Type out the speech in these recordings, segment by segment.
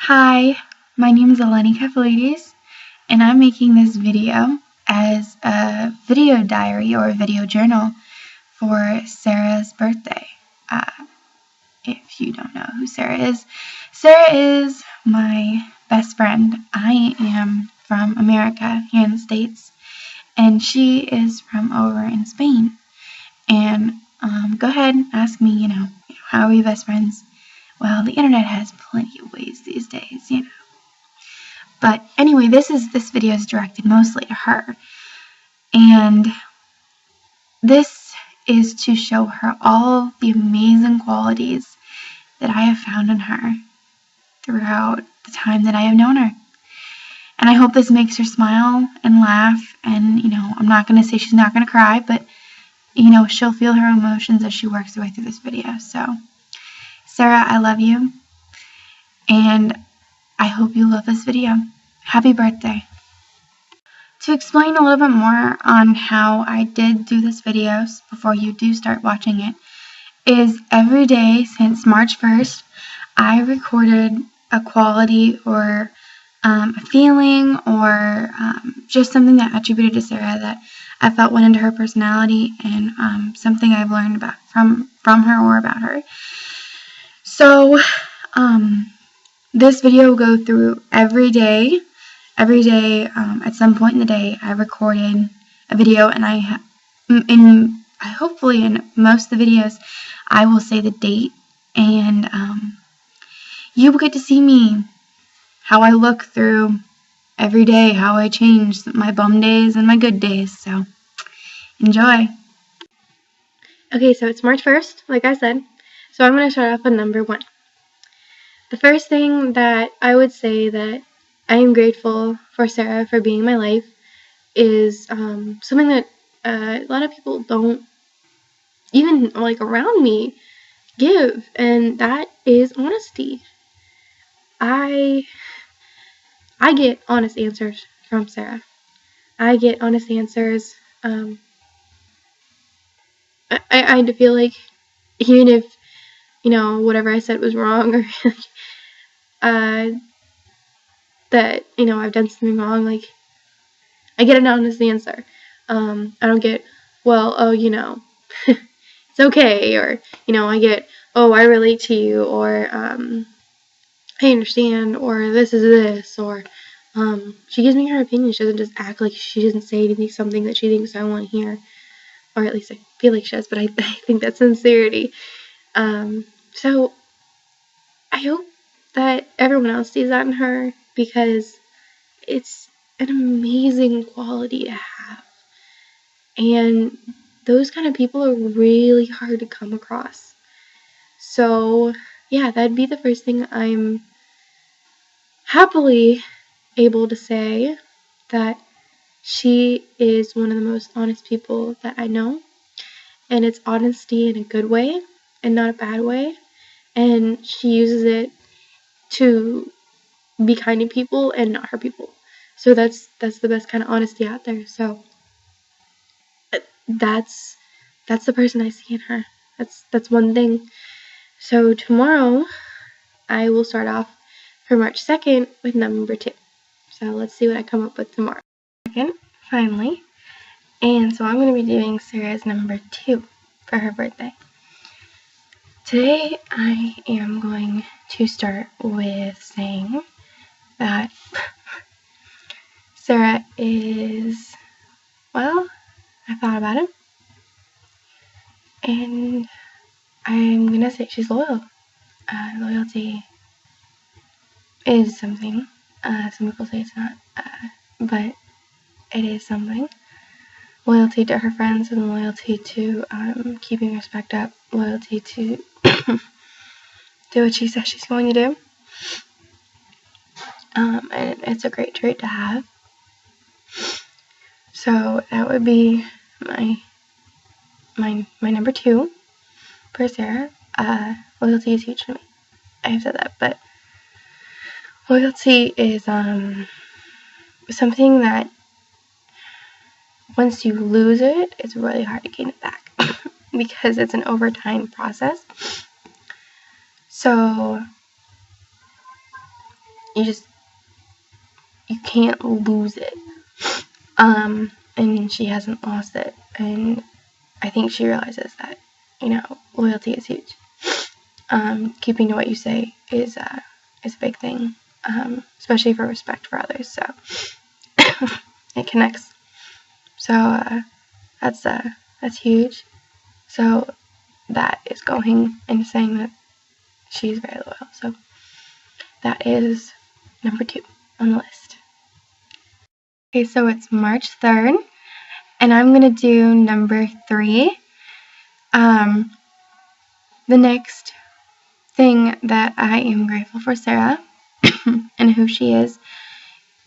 Hi, my name is Eleni, and I'm making this video as a video diary or a video journal for Sarah's birthday. If you don't know who Sarah is my best friend. I am from America, here in the States, and she is from over in Spain. And go ahead and ask me, how are we best friends? Well, the internet has plenty of ways these days, But anyway, this video is directed mostly to her. And this is to show her all the amazing qualities that I have found in her throughout the time that I have known her. And I hope this makes her smile and laugh. And, I'm not going to say she's not going to cry, but, she'll feel her emotions as she works her way through this video. So, Sarah, I love you. And I hope you love this video. Happy birthday. To explain a little bit more on how I did do this video before you do start watching it, is every day since March 1st, I recorded a quality or a feeling or just something that attributed to Sarah that I felt went into her personality and something I've learned about from her or about her. So this video will go through every day. Every day, at some point in the day, I recorded a video, and hopefully in most of the videos, I will say the date, and you will get to see me, how I look through every day, how I change my bum days and my good days. So enjoy. Okay, so it's March 1st, like I said. So I'm going to start off with number 1. The first thing that I would say that I am grateful for Sarah for being in my life is something that a lot of people don't, even around me, give, and that is honesty. I get honest answers from Sarah. I get honest answers. I feel like even if whatever I said was wrong or that I've done something wrong, I get an honest answer. I don't get, it's okay, or I get, I relate to you, or I understand, or this is this, or she gives me her opinion. She doesn't just act like she doesn't say something that she thinks I want to hear, or at least I feel like she does, but I think that's sincerity. So I hope that everyone else sees that in her, because it's an amazing quality to have. And those kind of people are really hard to come across. So, yeah, that'd be the first thing I'm happily able to say, that she is one of the most honest people that I know. And it's honesty in a good way and not a bad way. And she uses it to be kind to people and not hurt people. So that's the best kind of honesty out there. So that's the person I see in her. That's one thing. So tomorrow I will start off for March 2nd with number 2. So let's see what I come up with tomorrow. Second, finally. And so I'm going to be doing Sarah's number 2 for her birthday. Today I am going to start with saying that Sarah is, I thought about it, and I'm going to say she's loyal. Loyalty is something. Some people say it's not, but it is something. Loyalty to her friends, and loyalty to keeping respect up, loyalty to do what she says she's going to do. And it's a great trait to have. So that would be my number 2 for Sarah. Loyalty is huge to me. I've said that, but loyalty is something that once you lose it, it's really hard to gain it back because it's an overtime process. So you can't lose it. And she hasn't lost it, and I think she realizes that, loyalty is huge. Keeping to what you say is a big thing, especially for respect for others. So it connects. So that's huge. So that is going and saying that she's very loyal. So that is number 2 on the list. Okay, so it's March 3rd, and I'm gonna do number 3. The next thing that I am grateful for Sara and who she is,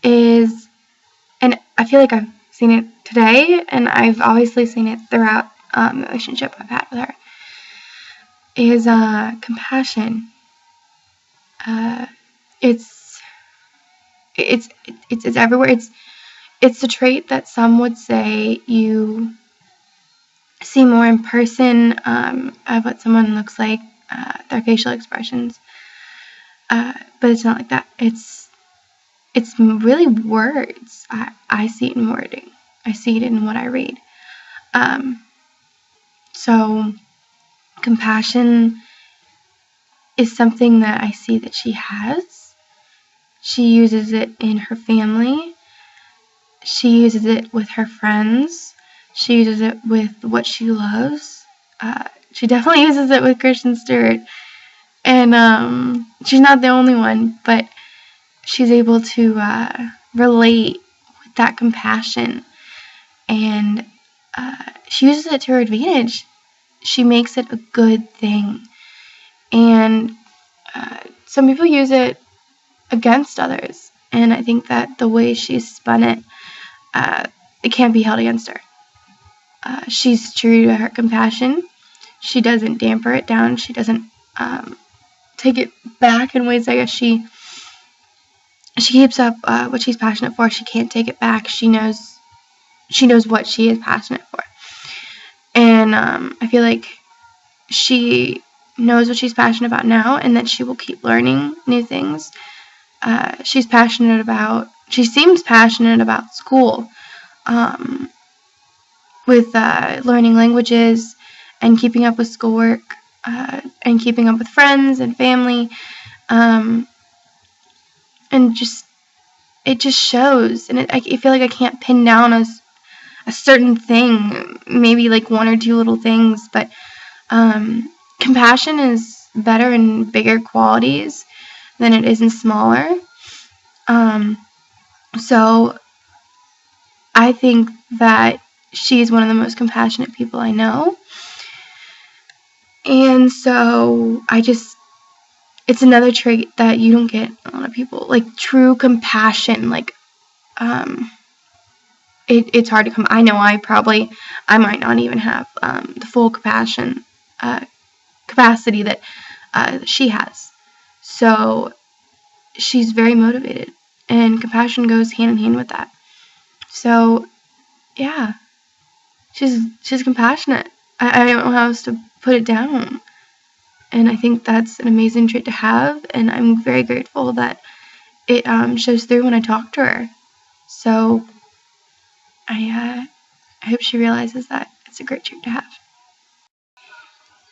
and I feel like I've seen it today, and I've obviously seen it throughout the relationship I've had with her, is compassion. It's everywhere. It's a trait that some would say you see more in person, of what someone looks like, their facial expressions, but it's not like that. It's really words. I see it in wording. I see it in what I read. So compassion is something that I see that she has. She uses it in her family. She uses it with her friends. She uses it with what she loves. She definitely uses it with Kristen Stewart. And she's not the only one, but she's able to relate with that compassion. And she uses it to her advantage. She makes it a good thing. And some people use it against others. And I think that the way she's spun it, it can't be held against her. She's true to her compassion. She doesn't damper it down. She doesn't take it back in ways, I guess she keeps up what she's passionate for. She can't take it back. She knows what she is passionate for. And I feel like she knows what she's passionate about now, and that she will keep learning new things. She seems passionate about school, with learning languages and keeping up with schoolwork, and keeping up with friends and family, and it just shows. And I feel like I can't pin down a certain thing, maybe like one or two little things, but compassion is better in bigger qualities than it is in smaller. So I think that she's one of the most compassionate people I know. And so it's another trait that you don't get a lot of people, like true compassion. Like, it's hard to come. I know I might not even have the full compassion capacity that she has. So she's very motivated, and compassion goes hand in hand with that. So yeah, she's compassionate. I don't know how else to put it down. And I think that's an amazing trait to have, and I'm very grateful that it shows through when I talk to her. So I hope she realizes that it's a great trait to have.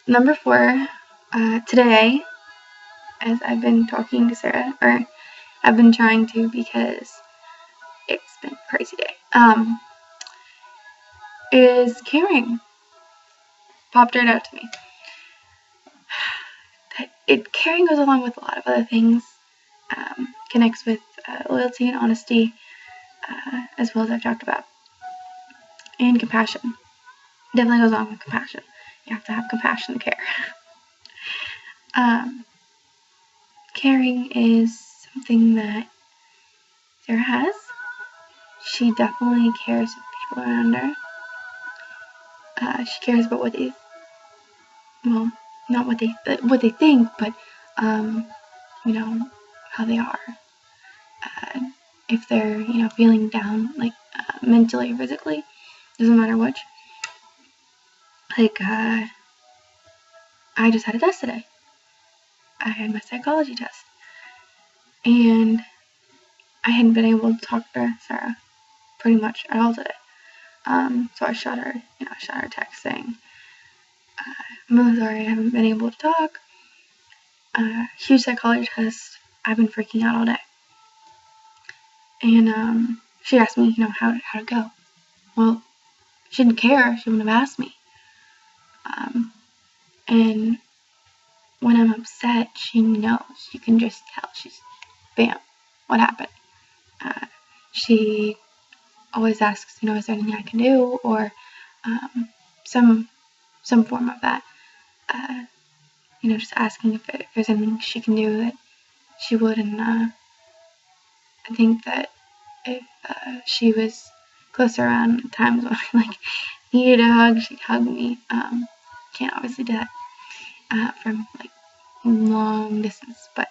Number 4, today, as I've been talking to Sara, or I've been trying to, because it's been a crazy day, is caring. Popped right out to me. Caring goes along with a lot of other things. Connects with loyalty and honesty, as well as I've talked about. And compassion. Definitely goes along with compassion. You have to have compassion to care. Caring is something that Sara has. She definitely cares for people around her. She cares about not what they think, but how they are. If they're feeling down, like mentally or physically, doesn't matter which. Like I just had a test today. I had my psychology test, and I hadn't been able to talk to Sara pretty much at all today. So I shot her, a text saying, I'm really sorry I haven't been able to talk. Huge psychology test. I've been freaking out all day. And she asked me, how to go. Well, she didn't care. She wouldn't have asked me. And when I'm upset, she knows. You can just tell. She's, bam, what happened? She always asks, is there anything I can do, or some form of that. Just asking if there's anything she can do that she would. And I think that if she was closer around times when I needed a hug, she'd hug me. Can't obviously do that from long distance, but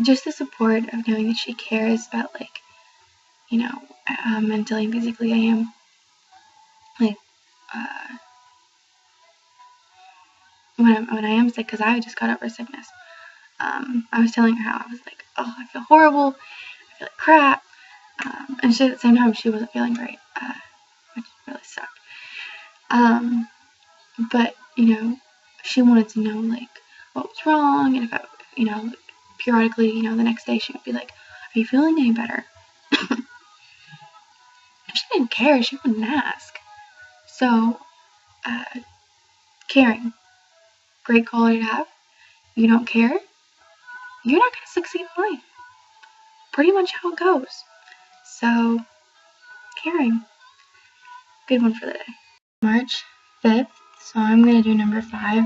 just the support of knowing that she cares about mentally and physically I am. When I am sick, because I just got over sickness, I was telling her how I was like, oh, I feel horrible, I feel like crap, and she, at the same time, she wasn't feeling great, which really sucked. But she wanted to know what was wrong, and if I, periodically, the next day she would be like, are you feeling any better? If she didn't care, she wouldn't ask. So, caring, great quality to have. You don't care, you're not going to succeed in life. Pretty much how it goes. So, caring. Good one for the day. March 5th, so I'm going to do number 5.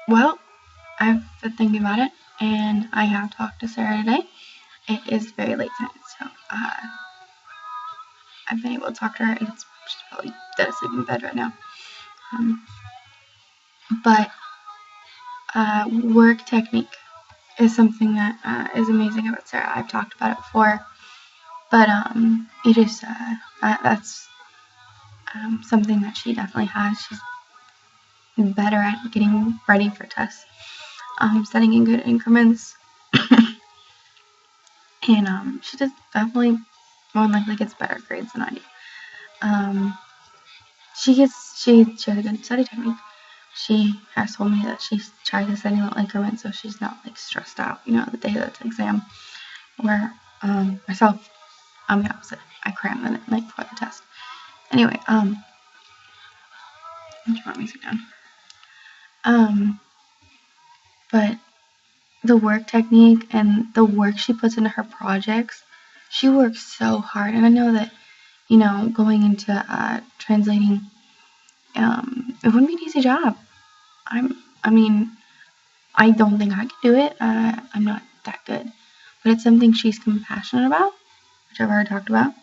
Well, I've been thinking about it, and I have talked to Sara today. It is very late tonight, so I've been able to talk to her. She's probably dead asleep in bed right now. But work technique is something that is amazing about Sara. I've talked about it before, but it is that's something that she definitely has. She's better at getting ready for tests, setting in good increments, and she just definitely more than likely gets better grades than I do. She has a good study technique. She has told me that she's trying to study little increments, so she's not stressed out, the day of the exam. Where myself, I'm the opposite. I cram in it before the test. Anyway, I'm turn my music down. But the work technique and the work she puts into her projects, she works so hard. And I know that, going into translating, it wouldn't be an easy job. I don't think I could do it. I'm not that good. But it's something she's compassionate about, which I've already talked about.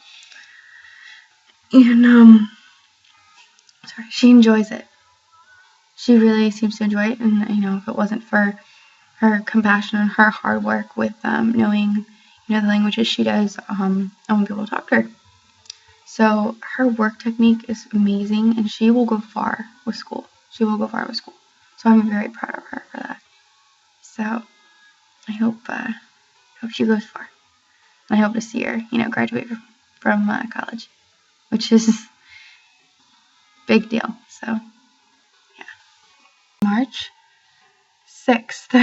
And, she enjoys it. She really seems to enjoy it. And, if it wasn't for her compassion and her hard work with knowing, the languages she does, I won't be able to talk to her. So her work technique is amazing, and she will go far with school. So I'm very proud of her for that. So I hope she goes far. And I hope to see her, graduate from college, which is a big deal. So yeah. March 6th.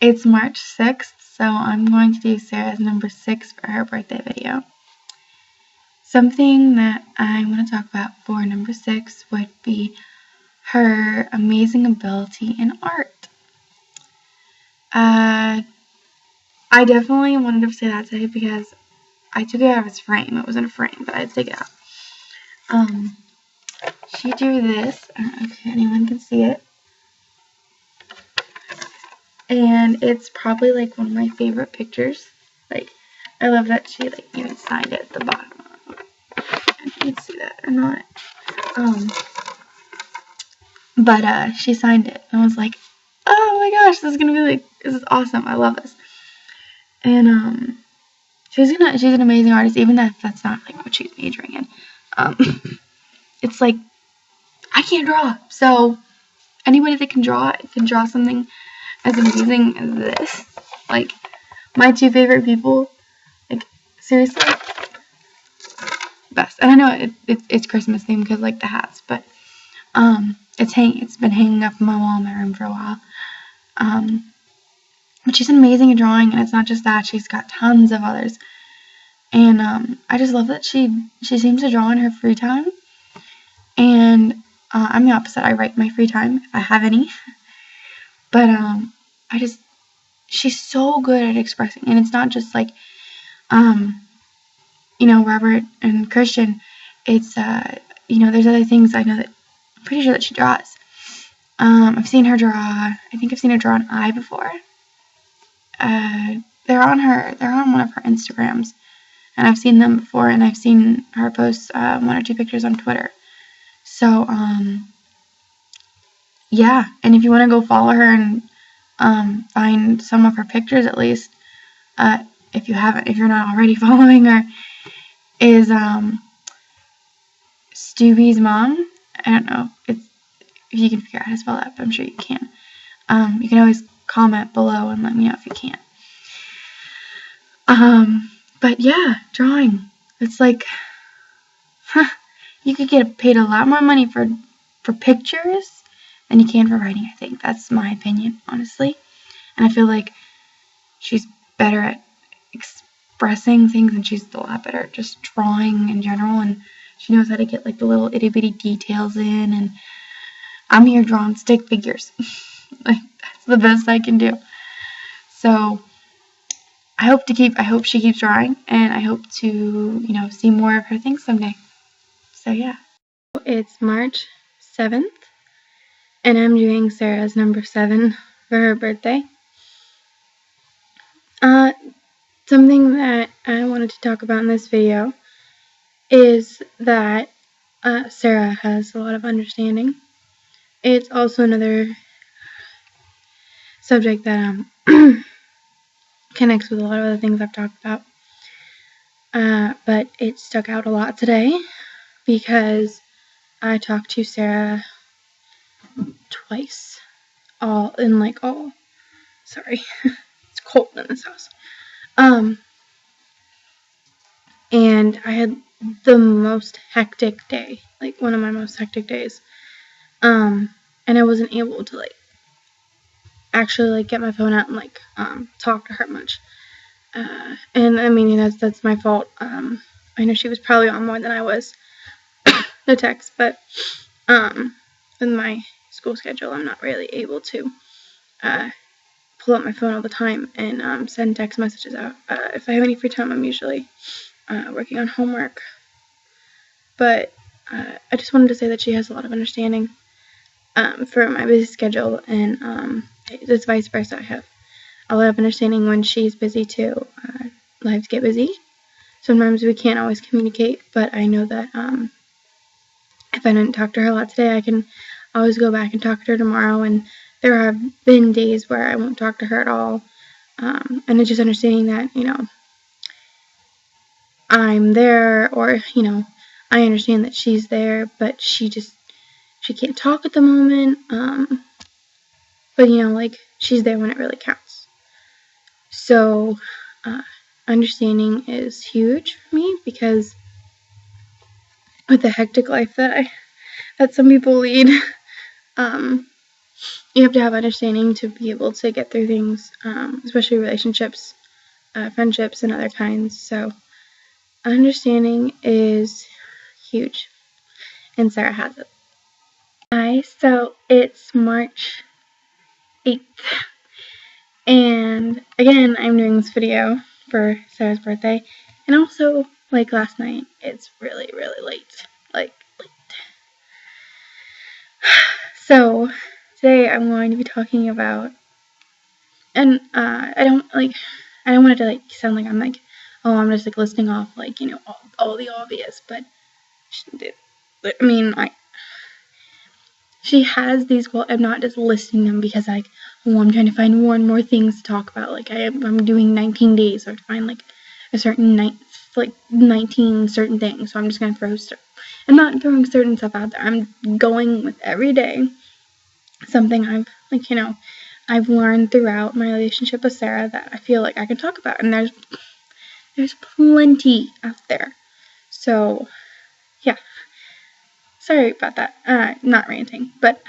It's March 6th, so I'm going to do Sara's number 6 for her birthday video. Something that I want to talk about for number 6 would be her amazing ability in art. I definitely wanted to say that today because I took it out of its frame. It was in a frame, but I had to take it out. She drew this. I don't know if anyone can see it. And it's probably one of my favorite pictures. I love that she even signed it at the bottom. I don't know if you can see that or not. But she signed it, and I was like, oh my gosh, this is gonna be this is awesome. I love this. And she's an amazing artist, even if that's not what she's majoring in. It's I can't draw, so anybody that can draw something as amazing as this. Like, my two favorite people, like, seriously, best. And I know it's Christmas themed because, like, the hats, but it's been hanging up on my wall in my room for a while. But she's amazing at drawing, and it's not just that, she's got tons of others. And I just love that she seems to draw in her free time. And I'm the opposite. I write in my free time if I have any. But she's so good at expressing, and it's not just like Robert and Christian. It's there's other things I know that I'm pretty sure that she draws. I've seen her draw. I think I've seen her draw an eye before. They're on one of her Instagrams, and I've seen them before, and I've seen her post 1 or 2 pictures on Twitter. So yeah, and if you want to go follow her and find some of her pictures at least, if you're not already following her, is Stubby's mom. I don't know if you can figure out how to spell that, but I'm sure you can. You can always comment below and let me know if you can't. But yeah, drawing. It's like, you could get paid a lot more money for pictures than you can for writing, I think. That's my opinion, honestly. And I feel like she's better at expressing things, and she's a lot better at just drawing in general, and she knows how to get like the little itty bitty details in, and I'm here drawing stick figures. Like, that's the best I can do. So I hope she keeps drawing, and I hope to, see more of her things someday. So yeah. It's March 7th, and I'm doing Sarah's number 7 for her birthday. Something that I wanted to talk about in this video is that Sarah has a lot of understanding. It's also another subject that connects with a lot of other things I've talked about. But it stuck out a lot today because I talked to Sarah twice. Sorry, it's cold in this house. And I had the most hectic day, like one of my most hectic days. And I wasn't able to actually get my phone out and talk to her much. And I mean, that's my fault. I know she was probably on more than I was, no text, but with my school schedule, I'm not really able to pull out my phone all the time and send text messages out. If I have any free time, I'm usually working on homework. But I just wanted to say that she has a lot of understanding for my busy schedule, and it's vice versa. I have a lot of understanding when she's busy too. Lives get busy. Sometimes we can't always communicate, but I know that if I didn't talk to her a lot today, I can always go back and talk to her tomorrow. And there have been days where I won't talk to her at all. And it's just understanding that, I'm there, or, I understand that she's there, but she can't talk at the moment. But, she's there when it really counts. So, understanding is huge for me, because with the hectic life that some people lead, you have to have understanding to be able to get through things, especially relationships, friendships, and other kinds. So understanding is huge, and Sarah has it. Hi, so it's March 8th, and again, I'm doing this video for Sarah's birthday, and also, last night, it's really, really late, late. So, today I'm going to be talking about, and I don't want it to sound like I'm I'm just listing off all the obvious, but she has these goals. I'm not just listing them because I'm trying to find more and more things to talk about. I'm doing 19 days, or to find a certain 19 certain things. So I'm just gonna I'm not throwing certain stuff out there. I'm going with every day something I've learned throughout my relationship with Sara that I feel like I can talk about, and there's plenty out there. So yeah, sorry about that. Not ranting, but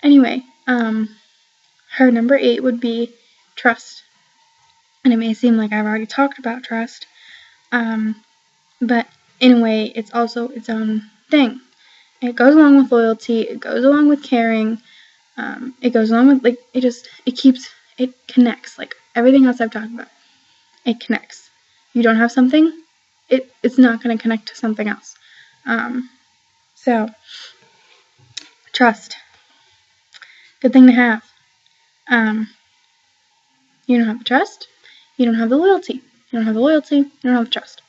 anyway, her number 8 would be trust. And it may seem like I've already talked about trust, but in a way, it's also its own thing. It goes along with loyalty. It goes along with caring. It goes along with, it connects. Like everything else I've talked about, it connects. You don't have something, it's not going to connect to something else. So, trust. Good thing to have. You don't have the trust, you don't have the loyalty. You don't have the loyalty, you don't have the trust.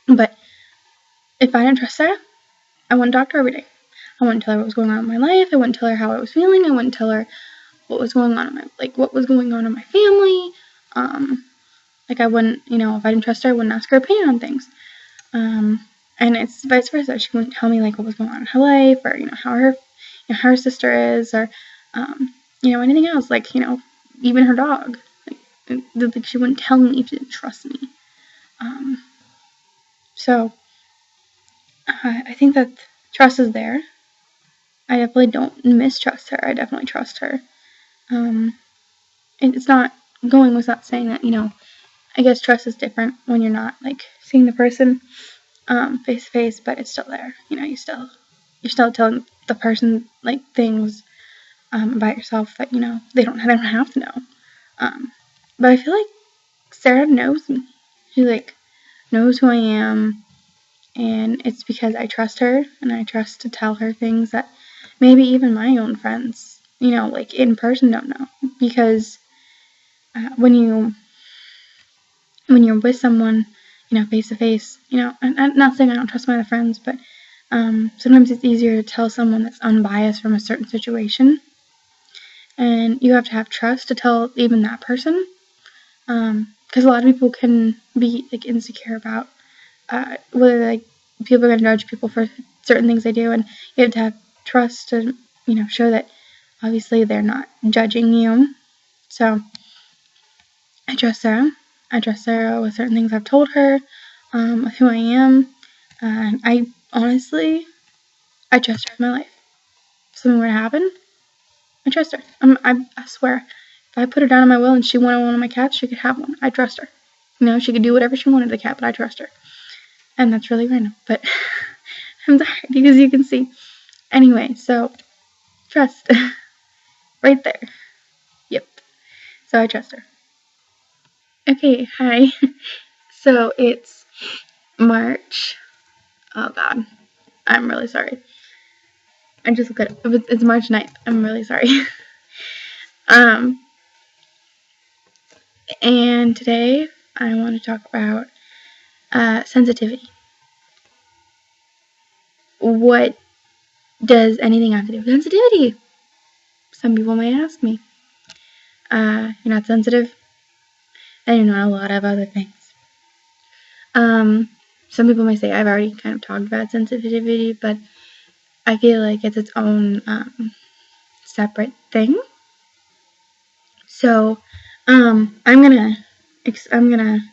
But if I didn't trust Sara, I wouldn't talk to her every day. I wouldn't tell her what was going on in my life. I wouldn't tell her how I was feeling. I wouldn't tell her what was going on in my family. I wouldn't, if I didn't trust her, I wouldn't ask her opinion on things. And it's vice versa. She wouldn't tell me what was going on in her life, or how her sister is, or anything else. Even her dog. She wouldn't tell me if she didn't trust me. So I think that trust is there. I definitely don't mistrust her. I definitely trust her. It's not going without saying that, I guess trust is different when you're not seeing the person face to face, but it's still there. You're still telling the person things about yourself that they don't have to know. But I feel like Sara knows me. She knows who I am, and it's because I trust her, and I trust to tell her things that maybe even my own friends, in person don't know. Because when you're with someone, face to face, I'm not saying I don't trust my other friends, but sometimes it's easier to tell someone that's unbiased from a certain situation, and you have to have trust to tell even that person, because a lot of people can be insecure about whether people are going to judge people for certain things they do, and you have to have trust to show that obviously they're not judging you. So I trust Sara. I trust Sara with certain things I've told her, with who I am. I honestly trust her with my life. If something were to happen, I trust her. I swear, if I put her down on my will and she wanted one of my cats, she could have one. I trust her. She could do whatever she wanted to the cat, but I trust her. And that's really random, but I'm sorry, because you can see. Anyway, so trust. Right there. Yep. So I trust her. Okay, hi. So it's March. Oh god. I'm really sorry. I just looked at it. It's March 9th. I'm really sorry. And today I want to talk about sensitivity. What does anything have to do with sensitivity? Some people may ask me. You're not sensitive? And you're not a lot of other things. Some people may say I've already kind of talked about sensitivity, but I feel like it's its own separate thing. So I'm gonna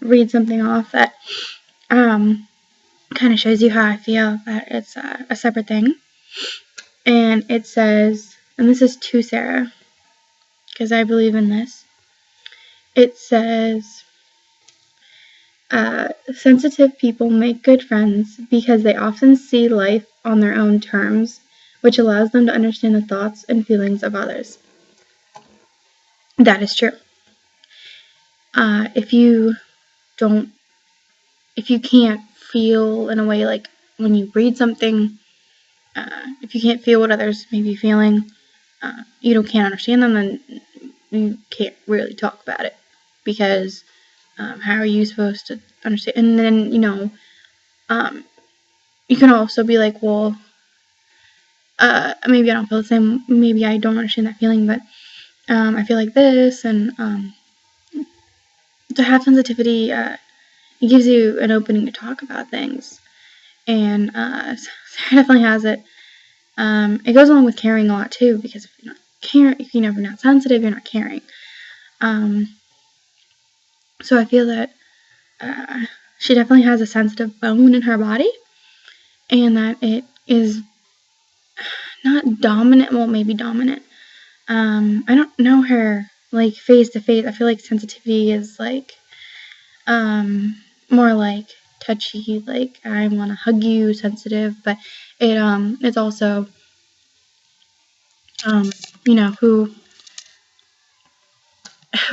read something off that kind of shows you how I feel that it's a separate thing. And it says, and this is to Sara, because I believe in this. It says, sensitive people make good friends because they often see life on their own terms, which allows them to understand the thoughts and feelings of others. That is true. If you can't feel in a way when you read something, if you can't feel what others may be feeling, you can't understand them, then you can't really talk about it, because how are you supposed to understand? And then you can also be like, well, maybe I don't feel the same, maybe I don't understand that feeling, but I feel like this. And to have sensitivity, it gives you an opening to talk about things. And Sara definitely has it. It goes along with caring a lot too, because if you're not if you're not sensitive, you're not caring. So I feel that she definitely has a sensitive bone in her body, and that it is not dominant. Well, maybe dominant. I don't know her like face to face. I feel like sensitivity is like more like touchy, like I want to hug you, sensitive, but it's also you know, who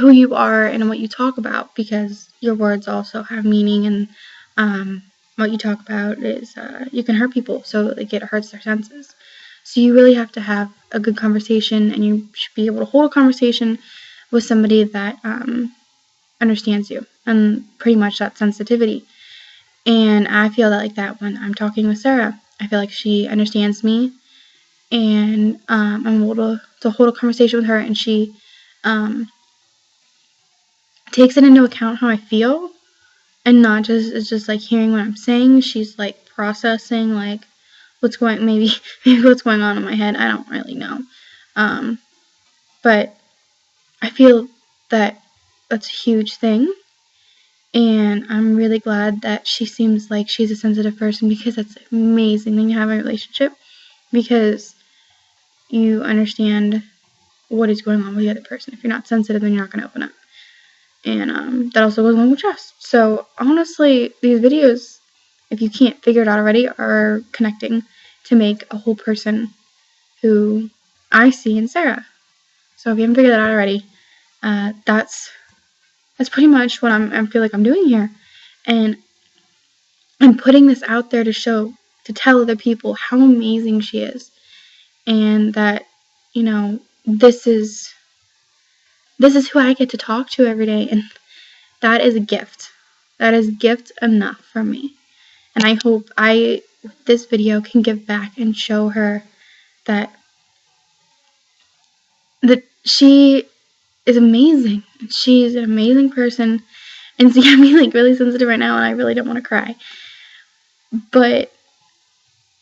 you are and what you talk about, because your words also have meaning, and what you talk about is you can hurt people, so like it hurts their senses. So you really have to have a good conversation, and you should be able to hold a conversation with somebody that understands you, and pretty much that sensitivity. And I feel that like that when I'm talking with Sara. I feel like she understands me, and I'm able to hold a conversation with her, and she takes it into account how I feel, and not just is just like hearing what I'm saying. She's like processing like what's going maybe what's going on in my head. I don't really know, but I feel that that's a huge thing, and I'm really glad that she seems like she's a sensitive person, because that's an amazing thing to have in a relationship, because you understand what is going on with the other person. If you're not sensitive, then you're not going to open up. And that also goes along with trust. So honestly, these videos, if you can't figure it out already, are connecting to make a whole person who I see in Sara. So if you haven't figured that out already, that's pretty much what I feel like I'm doing here. And I'm putting this out there to tell other people how amazing she is, and that, you know, this is who I get to talk to every day, and that is a gift. That is gift enough for me. And I hope with this video, can give back and show her that she is amazing. She's an amazing person. And see, I'm like really sensitive right now, and I really don't want to cry. But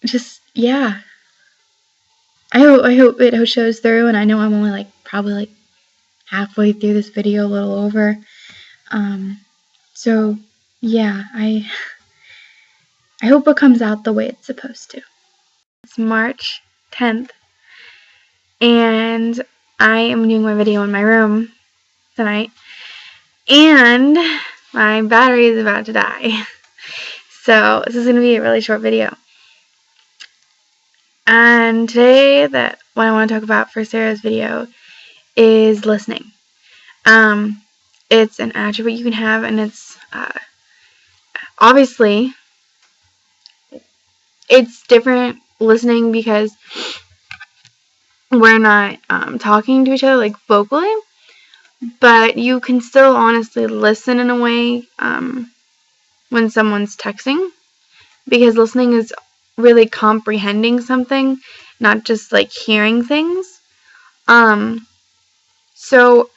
just, yeah. I hope it shows through, and I know I'm only like probably like halfway through this video, a little over. So yeah, I hope it comes out the way it's supposed to. It's March 10th, and I am doing my video in my room tonight, and my battery is about to die. So this is going to be a really short video. And today, what I want to talk about for Sara's video is listening. It's an attribute you can have, and it's obviously it's different listening because we're not talking to each other like vocally, but you can still honestly listen in a way when someone's texting, because listening is really comprehending something, not just like hearing things. So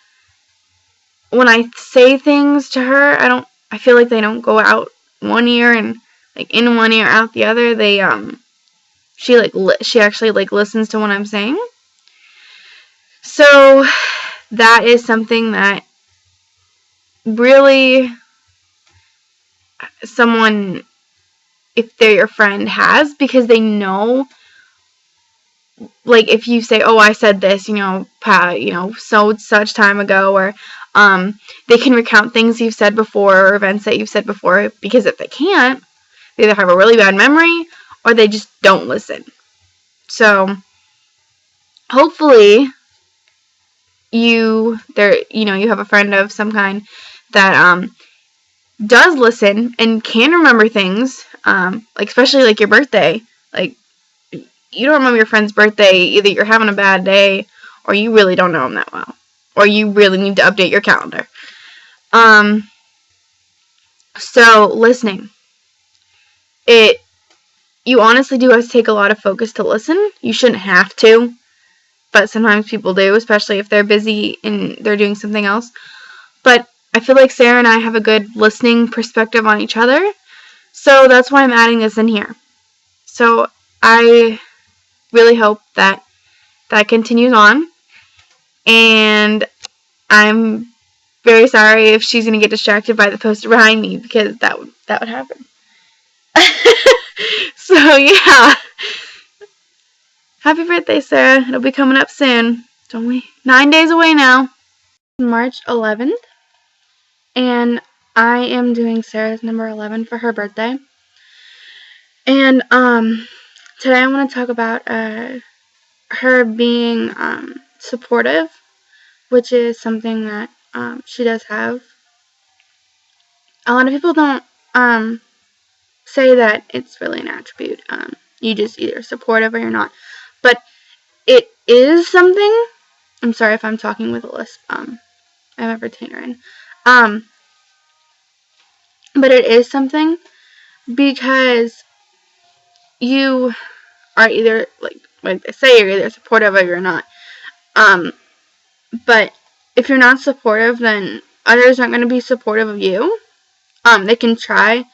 when I say things to her, I feel like they don't go out one ear and like in one ear out the other. They she actually like listens to what I'm saying. So that is something that really someone, if they're your friend, has, because they know, like if you say, oh, I said this, so such time ago, or they can recount things you've said before or events that you've said before, because if they can't, they either have a really bad memory or they just don't listen. So hopefully you have a friend of some kind that does listen and can remember things, like especially like your birthday. Like, you don't remember your friend's birthday, either you're having a bad day or you really don't know them that well, or you really need to update your calendar. So listening, you honestly do have to take a lot of focus to listen. You shouldn't have to, but sometimes people do, especially if they're busy and they're doing something else. But I feel like Sara and I have a good listening perspective on each other, so that's why I'm adding this in here. So I really hope that continues on. And I'm very sorry if she's gonna get distracted by the poster behind me, because that would happen. So yeah, happy birthday, Sarah. It'll be coming up soon. It's only 9 days away now. March 11th, and I am doing Sarah's number 11 for her birthday. And today I want to talk about her being supportive, which is something that she does have. A lot of people don't say that it's really an attribute. You just either supportive or you're not. But it is something. I'm sorry if I'm talking with a lisp. I have a retainer in. But it is something, because you are either, like they say, you're either supportive or you're not. But if you're not supportive, then others aren't going to be supportive of you. They can try,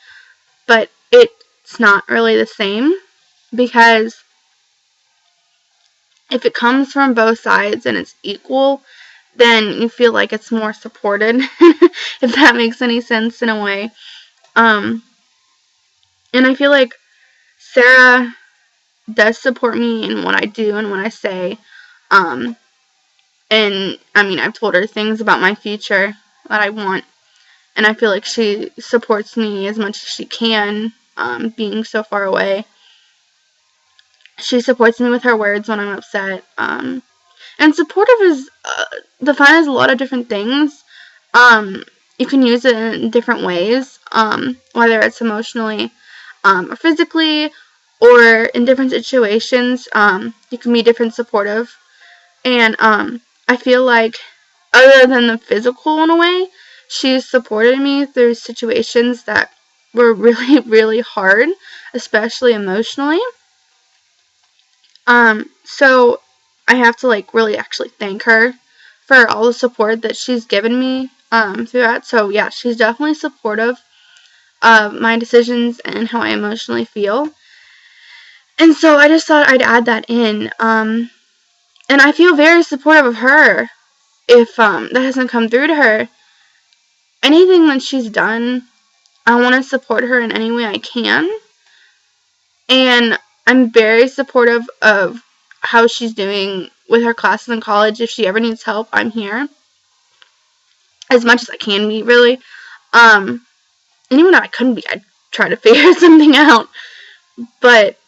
but it's not really the same, because if it comes from both sides and it's equal, then you feel like it's more supported, if that makes any sense in a way. And I feel like Sara does support me in what I do and what I say. And I mean, I've told her things about my future that I want, and I feel like she supports me as much as she can, being so far away. She supports me with her words when I'm upset. And supportive is defined as a lot of different things. You can use it in different ways, whether it's emotionally or physically, or in different situations. You can be different supportive. And I feel like, other than the physical in a way, she's supported me through situations that were really, really hard, especially emotionally. So I have to really actually thank her for all the support that she's given me through that. So yeah, she's definitely supportive of my decisions and how I emotionally feel. And so I just thought I'd add that in. And I feel very supportive of her. If that hasn't come through to her, anything that she's done, I want to support her in any way I can. And I'm very supportive of how she's doing with her classes in college. If she ever needs help, I'm here as much as I can be, really. And even though I couldn't be, I'd try to figure something out. But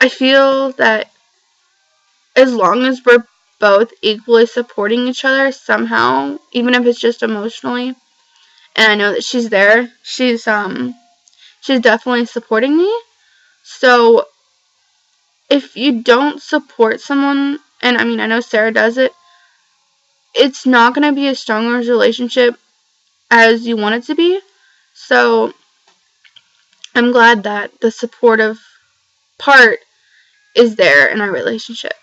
I feel that as long as we're both equally supporting each other somehow, even if it's just emotionally, and I know that she's there, she's definitely supporting me. So if you don't support someone, and I mean, I know Sara does it, it's not going to be as strong a relationship as you want it to be. So I'm glad that the supportive part is there in our relationship.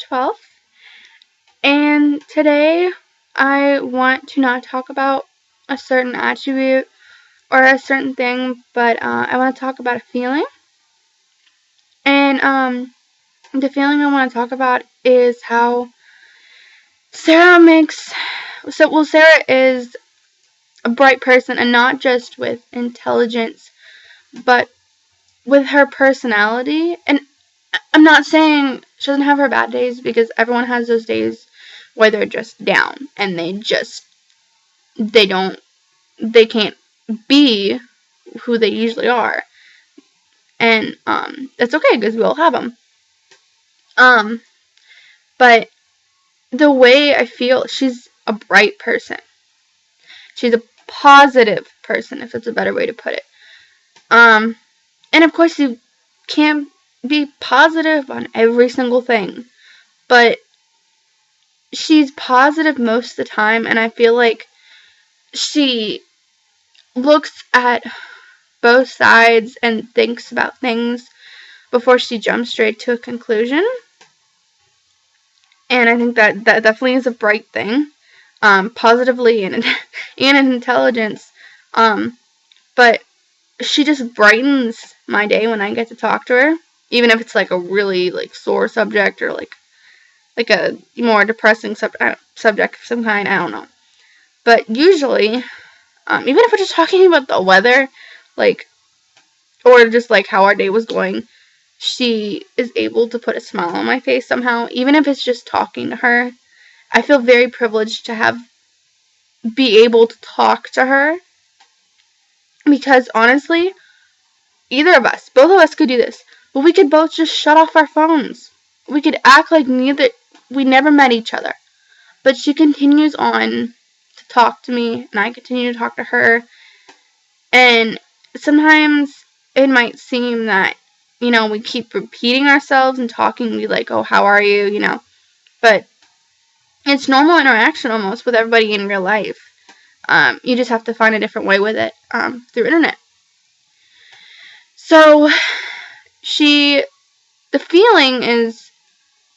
12. And today I want to not talk about a certain attribute or a certain thing, but I want to talk about a feeling. And the feeling I want to talk about is how Sara is a bright person, and not just with intelligence, but with her personality. And I'm not saying she doesn't have her bad days, because everyone has those days where they're just down and they can't be who they usually are. And that's okay, because we all have them. But the way I feel, she's a bright person. She's a positive person, if that's a better way to put it. And of course, you can't be positive on every single thing, but she's positive most of the time, and I feel like she looks at both sides and thinks about things before she jumps straight to a conclusion. And I think that definitely is a bright thing, positively and in intelligence. But she just brightens my day when I get to talk to her. even if it's like a really like sore subject or like a more depressing subject of some kind. I don't know. But usually, even if we're just talking about the weather, like, or just like how our day was going, she is able to put a smile on my face somehow, even if it's just talking to her. I feel very privileged to be able to talk to her, because honestly, both of us could do this, but we could both just shut off our phones. We could act like we never met each other. But she continues on to talk to me, and I continue to talk to her. And sometimes it might seem that, we keep repeating ourselves and talking. We like, oh, how are you, But it's normal interaction almost with everybody in real life. You just have to find a different way with it through internet. So the feeling is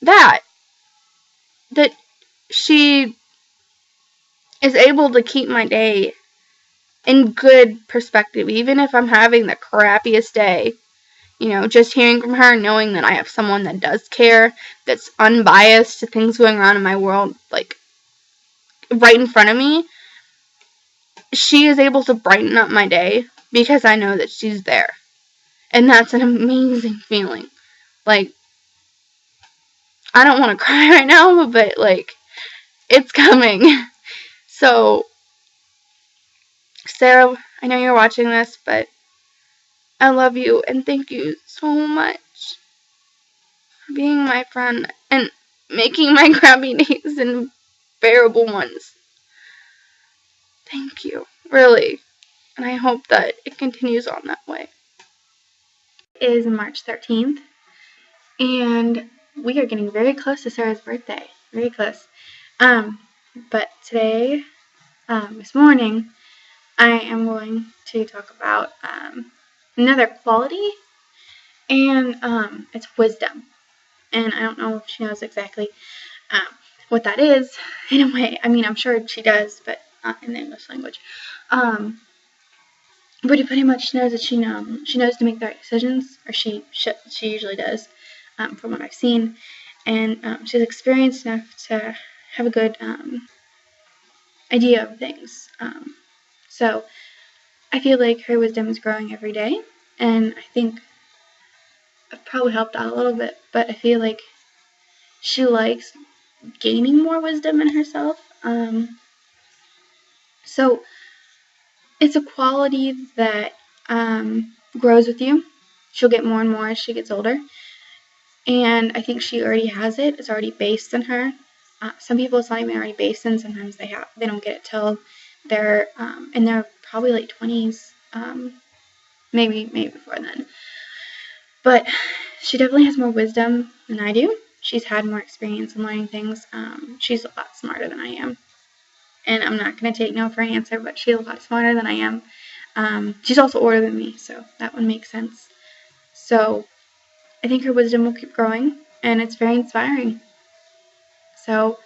that she is able to keep my day in good perspective, even if I'm having the crappiest day. Just hearing from her, knowing that I have someone that does care, that's unbiased to things going on in my world, like, right in front of me, she is able to brighten up my day because I know that she's there. And that's an amazing feeling. Like, I don't want to cry right now, but, like, it's coming. So, Sarah, I know you're watching this, but I love you, and thank you so much for being my friend and making my crappy days unbearable ones. Thank you, really, and I hope that it continues on that way. It is March 13th, and we are getting very close to Sarah's birthday. Very close. But today, this morning, I am going to talk about another quality, and it's wisdom. And I don't know if she knows exactly what that is in a way. I mean, I'm sure she does, but not in the English language. But it pretty much knows that she knows to make the right decisions, or she usually does, from what I've seen. And she's experienced enough to have a good idea of things. So I feel like her wisdom is growing every day, and I think I've probably helped out a little bit, but I feel like she likes gaining more wisdom in herself. So it's a quality that grows with you. She'll get more and more as she gets older, and I think she already has it. It's already based in her. Some people it's not even already based in. Sometimes they don't get it till they're in their probably late 20s, maybe before then. But she definitely has more wisdom than I do. She's had more experience in learning things. She's a lot smarter than I am. And I'm not going to take no for an answer, but she's a lot smarter than I am. She's also older than me, so that would make sense. So I think her wisdom will keep growing, and it's very inspiring. So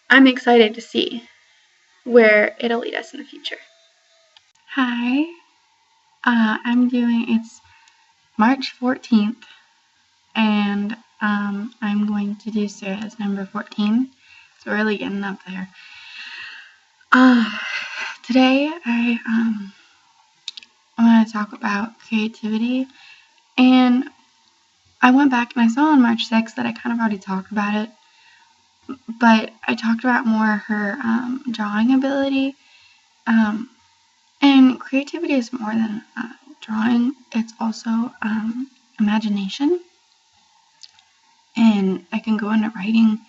I'm excited to see where it'll lead us in the future. Hi, it's March 14th, and I'm going to do Sarah's number 14. So we're really getting up there. Today I'm going to talk about creativity, and I went back and I saw on March 6th that I kind of already talked about it, but I talked about more her drawing ability, and creativity is more than drawing. It's also imagination, and I can go into writing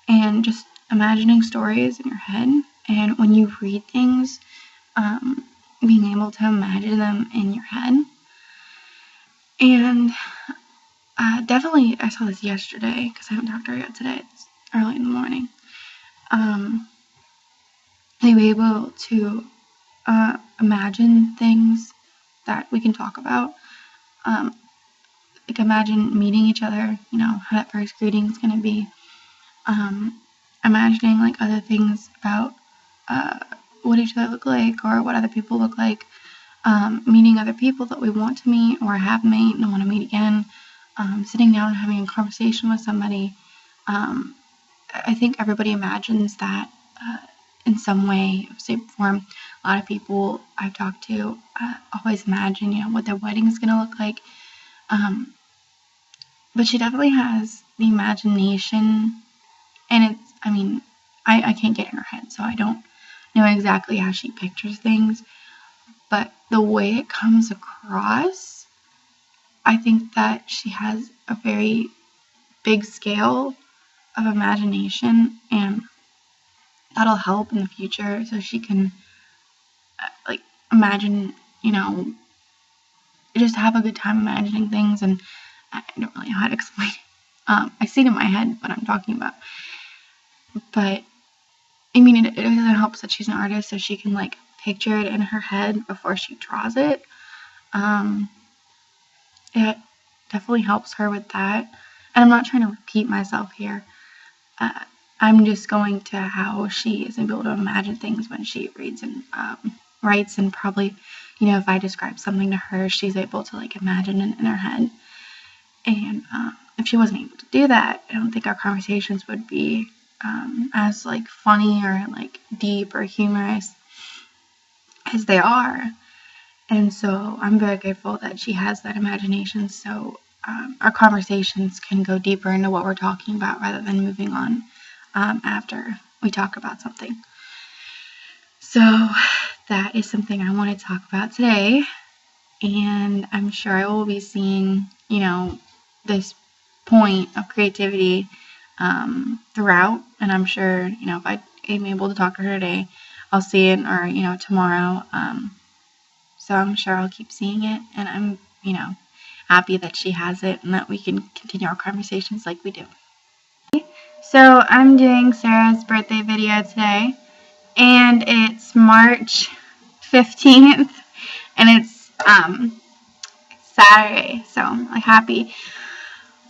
and just imagining stories in your head, and when you read things, being able to imagine them in your head. And definitely, I saw this yesterday because I haven't talked to her yet today. It's early in the morning. They were able to imagine things that we can talk about. Like imagine meeting each other, how that first greeting is going to be. Imagining like other things about what each other look like or what other people look like. meeting other people that we want to meet or have met and want to meet again, sitting down and having a conversation with somebody. I think everybody imagines that in some way, shape, or form. A lot of people I've talked to always imagine, what their wedding is going to look like. But she definitely has the imagination, and I can't get in her head, so I don't know exactly how she pictures things, but the way it comes across, I think that she has a very big scale of imagination, and that'll help in the future so she can imagine, just have a good time imagining things. And I don't really know how to explain it. I see it in my head what I'm talking about, but it doesn't help that she's an artist, so she can picture it in her head before she draws it. It definitely helps her with that. And I'm not trying to repeat myself here. I'm just going to how she is able to imagine things when she reads and writes, and probably, if I describe something to her, she's able to imagine it in her head. And if she wasn't able to do that, I don't think our conversations would be as funny or deep or humorous as they are. And so I'm very grateful that she has that imagination, so our conversations can go deeper into what we're talking about rather than moving on after we talk about something. So that is something I want to talk about today, and I'm sure I will be seeing, this point of creativity throughout, and I'm sure, if I am able to talk to her today, I'll see it, or, tomorrow. So I'm sure I'll keep seeing it, and I'm, happy that she has it and that we can continue our conversations like we do. So I'm doing Sarah's birthday video today, and it's March 15th, and it's Saturday, so I'm happy.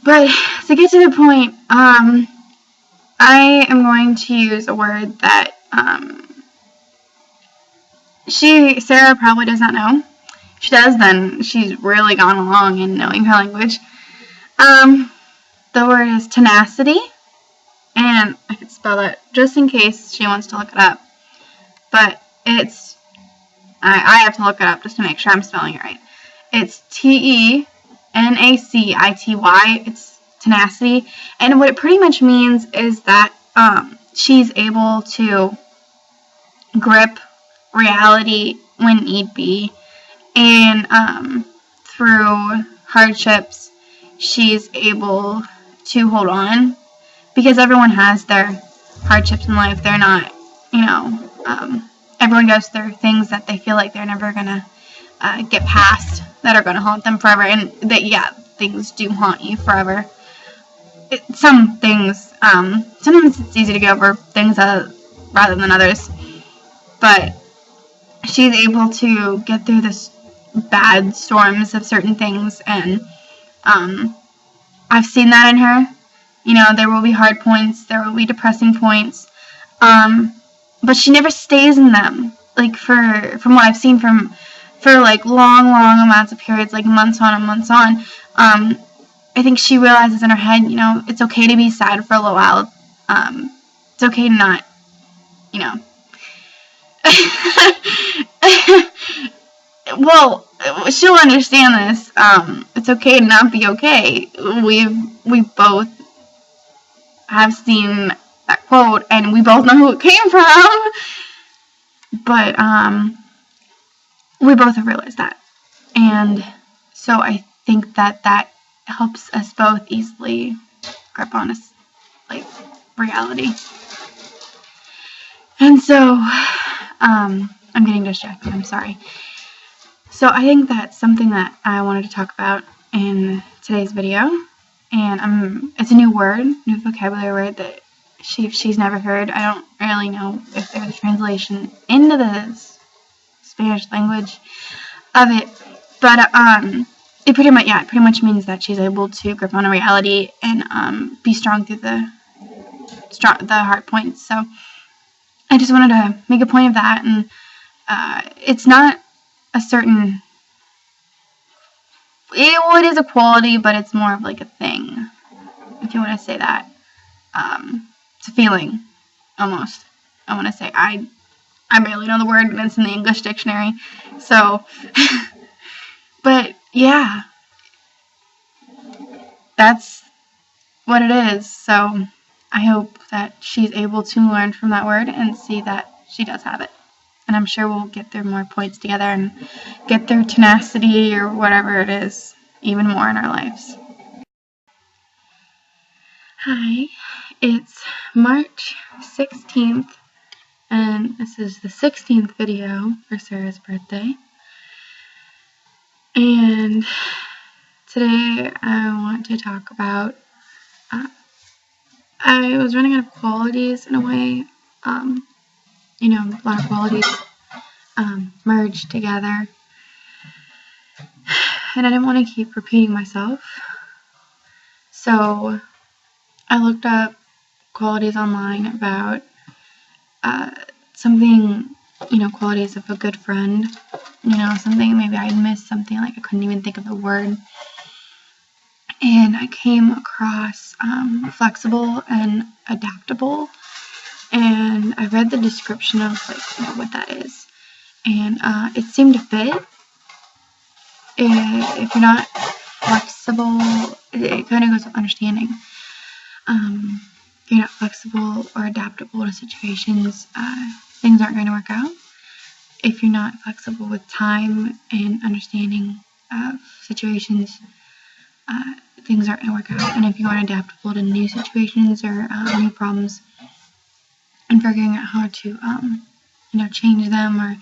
But to get to the point, I am going to use a word that Sarah probably does not know. If she does, then she's really gone along in knowing her language. The word is tenacity, and I could spell it just in case she wants to look it up. But I have to look it up just to make sure I'm spelling it right. It's Tenacity. It's tenacity, and what it pretty much means is that she's able to grip reality when need be, and through hardships she's able to hold on, because everyone has their hardships in life. They're not, everyone goes through things that they feel like they're never gonna get past, that are gonna haunt them forever, and that things do haunt you forever. Some things, sometimes it's easy to get over things rather than others, but she's able to get through this bad storms of certain things, and I've seen that in her. There will be hard points, there will be depressing points, but she never stays in them. From what I've seen for long amounts of periods, months on and months on. I think she realizes in her head, it's okay to be sad for a little while. It's okay to not, well, she'll understand this. It's okay to not be okay. We both have seen that quote, and we both know who it came from. But we both have realized that, and so I think that helps us both easily grip on reality. And so I'm getting distracted, I'm sorry. So I think that's something that I wanted to talk about in today's video, and it's a new word, new vocabulary word that she's never heard. I don't really know if there's a translation into the Spanish language of it, but it pretty much means that she's able to grip on a reality and be strong through the hard points. So I just wanted to make a point of that, and it's not a certain, it is a quality, but it's more of like a thing, if you want to say that. It's a feeling, almost. I want to say, I barely know the word, and it's in the English dictionary, so, but yeah, that's what it is. So I hope that she's able to learn from that word and see that she does have it. And I'm sure we'll get through more points together and get through tenacity or whatever it is even more in our lives. Hi, it's March 16th, and this is the 16th video for Sarah's birthday. And today I want to talk about, I was running out of qualities in a way, a lot of qualities merged together, and I didn't want to keep repeating myself, so I looked up qualities online about something, qualities of a good friend, something, maybe I missed something, like I couldn't even think of the word, and I came across flexible and adaptable, and I read the description of what that is, and it seemed to fit. If you're not flexible, it kind of goes with understanding. If you're not flexible or adaptable to situations, things aren't going to work out. If you're not flexible with time and understanding of situations, things aren't going to work out. And if you aren't adaptable to new situations or new problems and figuring out how to, change them or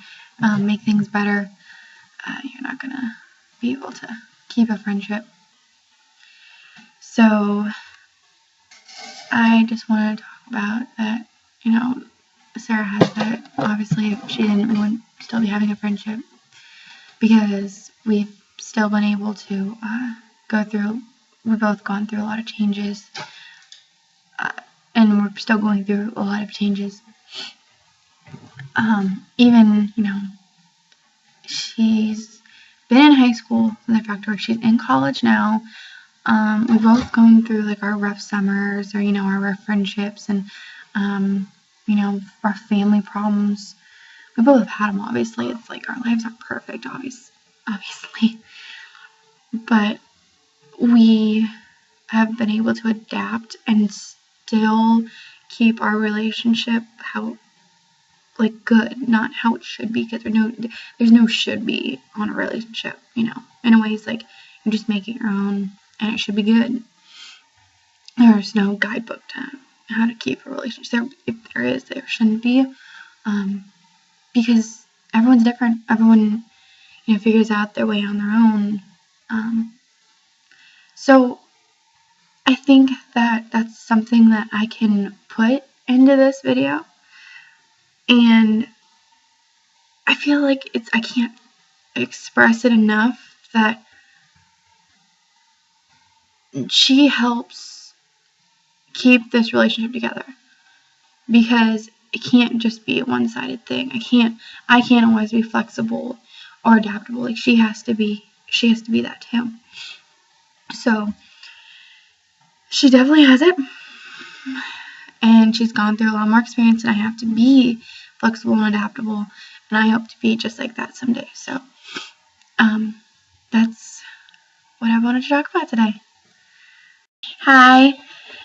make things better, you're not going to be able to keep a friendship. So I just wanted to talk about that, Sarah has that. Obviously, if she didn't, we wouldn't still be having a friendship, because we've still been able to we've both gone through a lot of changes, and we're still going through a lot of changes. Even, she's been in high school, and the fact where she's in college now. We've both gone through our rough summers, or our rough friendships, and rough family problems. We both have had them, obviously. It's our lives aren't perfect, obviously, but we have been able to adapt and still keep our relationship good, not how it should be, because there's no should be on a relationship, in a way. It's you just make it your own, and it should be good. There's no guidebook to how to keep a relationship. If there is, there shouldn't be, because everyone's different. Everyone, figures out their way on their own. So I think that that's something that I can put into this video, and I feel like I can't express it enough that she helps keep this relationship together, because it can't just be a one-sided thing. I can't always be flexible or adaptable. She has to be that too. So she definitely has it, and she's gone through a lot more experience, and I have to be flexible and adaptable, and I hope to be just like that someday. So that's what I wanted to talk about today. Hi,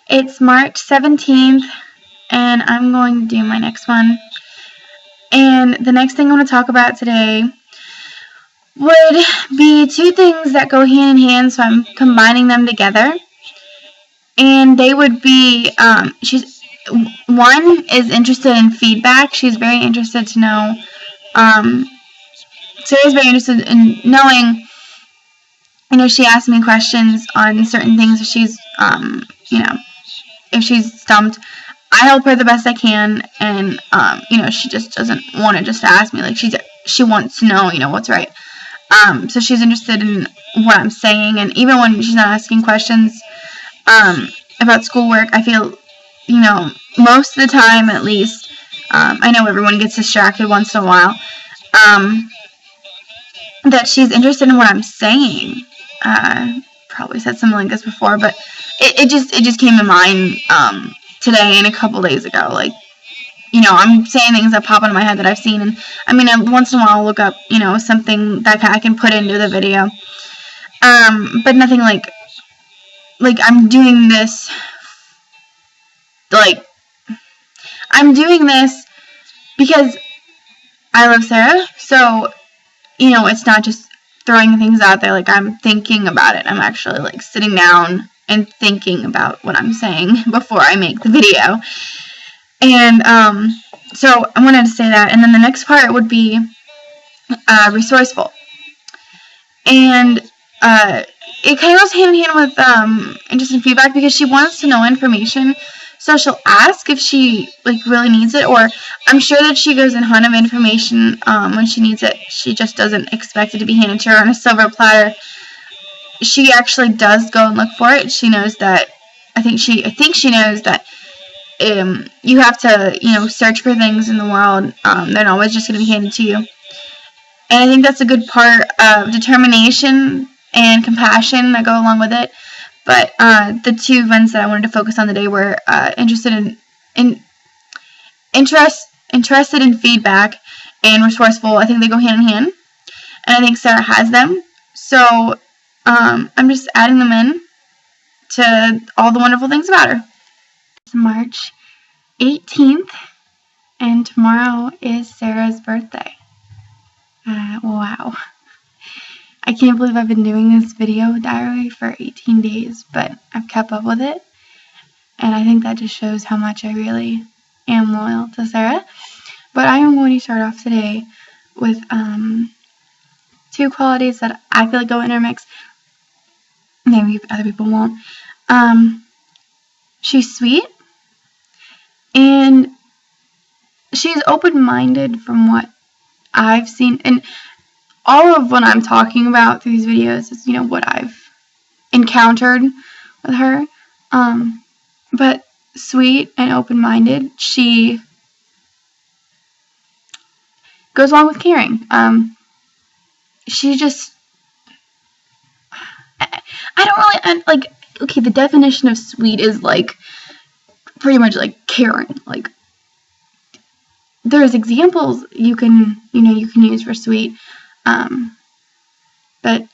it's March 17th, and I'm going to do my next one. And the next thing I want to talk about today would be two things that go hand in hand, so I'm combining them together. And they would be, one is interested in feedback. She's very interested to know, Sarah's very interested in knowing, she asks me questions on certain things. If she's, if she's stumped, I help her the best I can, and, she just doesn't want to just ask me, she wants to know, what's right. So she's interested in what I'm saying, and even when she's not asking questions, about schoolwork, I feel, most of the time, at least, I know everyone gets distracted once in a while, that she's interested in what I'm saying. Probably said something like this before, but it just came to mind today and a couple days ago. Like, I'm saying things that pop into my head that I've seen, and I mean, once in a while I'll look up, something that I can put into the video. But nothing like I'm doing this, I'm doing this because I love Sara, so, it's not just throwing things out there, I'm thinking about it. I'm actually, sitting down and thinking about what I'm saying before I make the video. And, so I wanted to say that. And then the next part would be, resourceful. And, it kind of goes hand in hand with, interesting feedback, because she wants to know information. So she'll ask if she, really needs it, or I'm sure that she goes in a ton of information, when she needs it. She just doesn't expect it to be handed to her on a silver platter. She actually does go and look for it. She knows that, I think she knows that, you have to, search for things in the world. They're not always just going to be handed to you. And I think that's a good part of determination and compassion that go along with it. But the two events that I wanted to focus on today were interested in feedback and resourceful. I think they go hand in hand, and I think Sara has them. So I'm just adding them in to all the wonderful things about her. It's March 18th, and tomorrow is Sara's birthday. Wow. I can't believe I've been doing this video diary for 18 days, but I've kept up with it, and I think that just shows how much I really am loyal to Sara. But I am going to start off today with two qualities that I feel like go intermix. Maybe other people won't. She's sweet, and she's open-minded from what I've seen, and all of what I'm talking about through these videos is, what I've encountered with her. But sweet and open-minded. She goes along with caring. She just, I don't really, okay, the definition of sweet is, pretty much, caring. There's examples you can use for sweet. But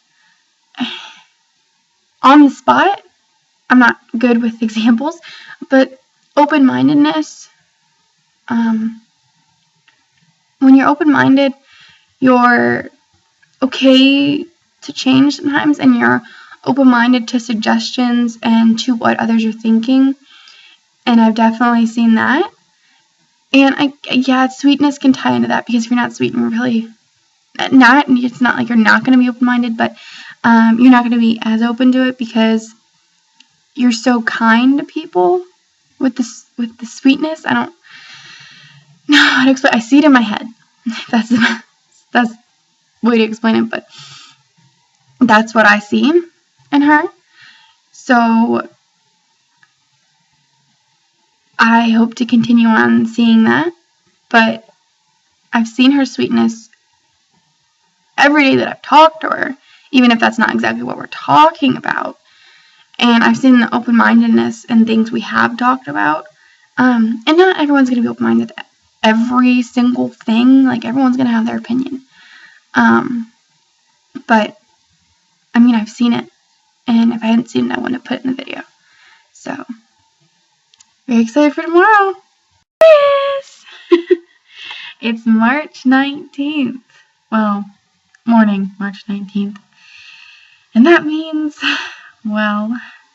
on the spot, I'm not good with examples, but open-mindedness, when you're open-minded, you're okay to change sometimes, and you're open-minded to suggestions and to what others are thinking, and I've definitely seen that. And sweetness can tie into that, because if you're not sweet, and really not, it's not like you're not going to be open-minded, but you're not going to be as open to it, because you're so kind to people with the sweetness. I don't know how to explain. I see it in my head. That's the way to explain it, but that's what I see in her. So I hope to continue on seeing that, but I've seen her sweetness every day that I've talked to her, even if that's not exactly what we're talking about. And I've seen the open-mindedness and things we have talked about. And not everyone's going to be open-minded to every single thing. Everyone's going to have their opinion. But, I mean, I've seen it. And if I hadn't seen it, I wouldn't have put it in the video. So, very excited for tomorrow. Yes! It's March 19th. Well, morning, March 19th. And that means, well,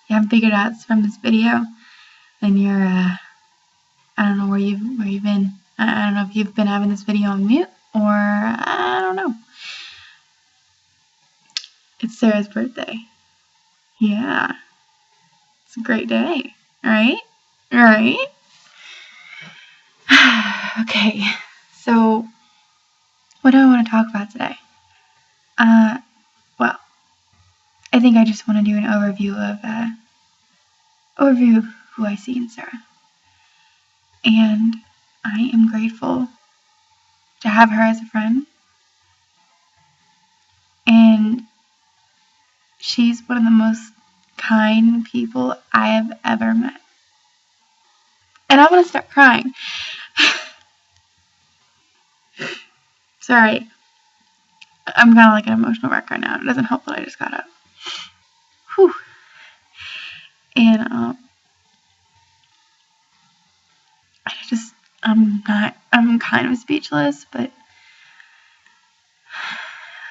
you haven't figured out from this video, then you're, I don't know where you've been. I don't know if you've been having this video on mute, or I don't know. It's Sara's birthday. Yeah. It's a great day, right? Right? Okay, so what do I want to talk about today? Well, I think I just want to do an overview of who I see in Sara. And I am grateful to have her as a friend. She's one of the most kind people I have ever met. And I want to start crying. Sorry. I'm kind of like an emotional wreck right now. It doesn't help that I just got up. Whew. And, I'm kind of speechless, but